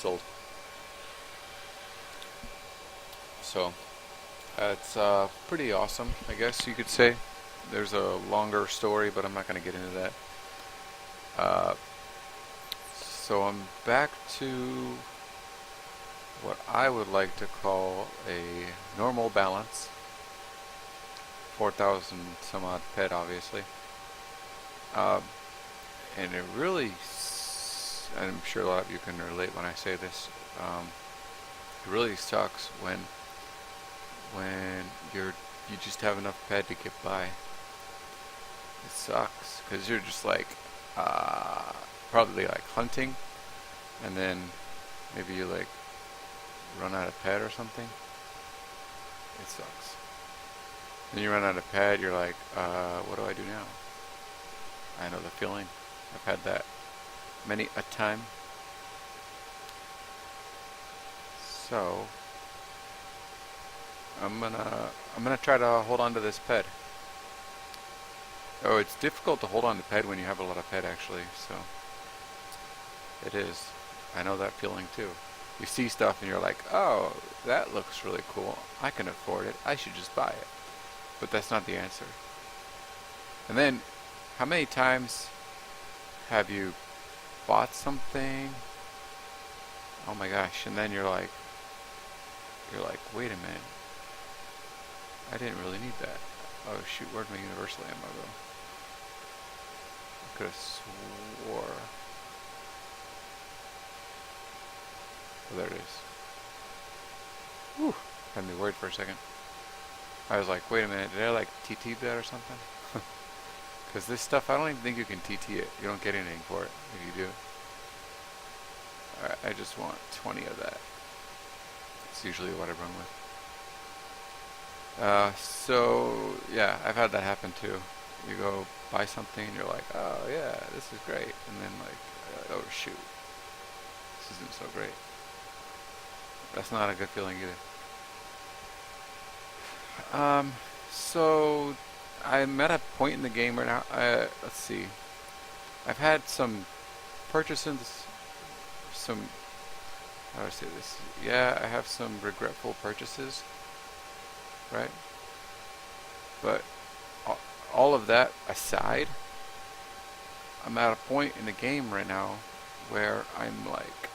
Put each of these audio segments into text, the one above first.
old. So it's pretty awesome, I guess you could say. There's a longer story, but I'm not going to get into that. Uh, so I'm back to what I would like to call a normal balance. 4,000 some odd PED, obviously. Um, and it really, I'm sure a lot of you can relate when I say this. It really sucks when you just have enough PED to get by. It sucks because you're just like probably like hunting, and then maybe you like run out of PED or something. It sucks. Then you run out of PED. You're like, what do I do now? I know the feeling. I've had that many a time. So I'm gonna try to hold on to this PED. Oh, it's difficult to hold on to PED when you have a lot of PED actually. So it is. I know that feeling too. You see stuff and you're like, oh, that looks really cool. I can afford it. I should just buy it. But that's not the answer. And then, how many times have you bought something? Oh my gosh! And then you're like, wait a minute. I didn't really need that. Oh shoot! Where'd my universal ammo go? I could have swore. Oh, there it is. Whew! Had me worried for a second. I was like, wait a minute, did I like TT that or something? Because this stuff, I don't even think you can TT it. You don't get anything for it if you do. Alright, I just want 20 of that. That's usually what I run with. So, yeah, I've had that happen too. You go buy something and you're like, oh yeah, this is great. And then like, oh shoot, this isn't so great. That's not a good feeling either. So I'm at a point in the game right now. Let's see. I've had some purchases, some, how do I say this? Yeah, I have some regretful purchases, right? But all of that aside, I'm at a point in the game right now where I'm like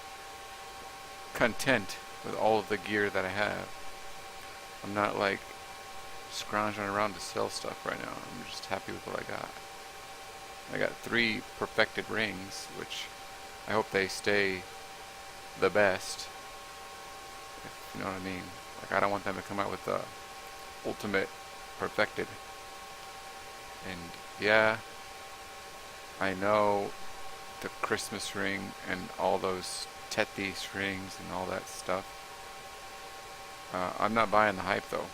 content with all of the gear that I have. I'm not like scrounging around to sell stuff right now. I'm just happy with what I got. I got 3 perfected rings, which I hope they stay the best, if you know what I mean. Like, I don't want them to come out with the ultimate perfected. And yeah, I know the Christmas ring and all those Tethys rings and all that stuff. I'm not buying the hype though.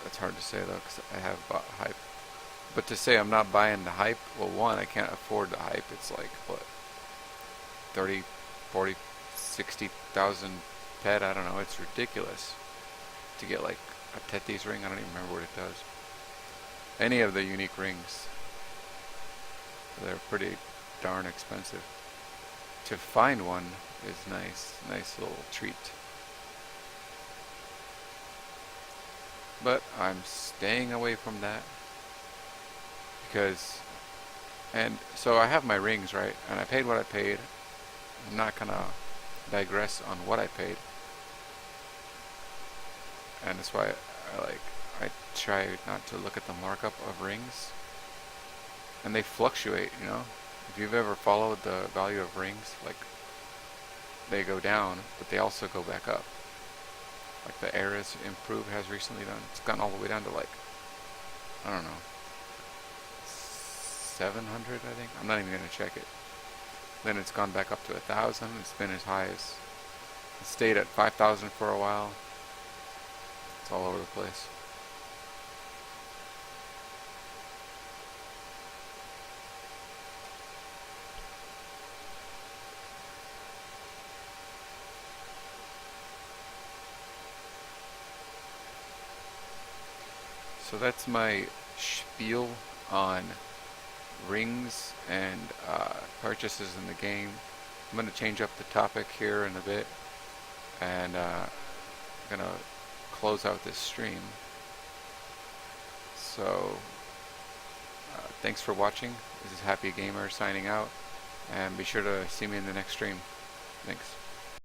It's hard to say though, because I have bought hype. But to say I'm not buying the hype, well, one, I can't afford the hype. It's like, what, 30, 40, 60,000 PED? I don't know. It's ridiculous to get like a Tethys ring. I don't even remember what it does. Any of the unique rings, they're pretty darn expensive. To find one is nice. Nice little treat. But I'm staying away from that because, and so I have my rings, right? And I paid what I paid. I'm not gonna digress on what I paid. And that's why I try not to look at the markup of rings. And they fluctuate, you know? If you've ever followed the value of rings, like, they go down, but they also go back up. Like the Era's Improve has recently done. It's gone all the way down to like, I don't know, 700 I think. I'm not even going to check it. Then it's gone back up to 1,000. It's been as high as, it stayed at 5,000 for a while. It's all over the place. So that's my spiel on rings and purchases in the game. I'm going to change up the topic here in a bit, and going to close out this stream. So, thanks for watching. This is Happy Gamer signing out, and be sure to see me in the next stream. Thanks.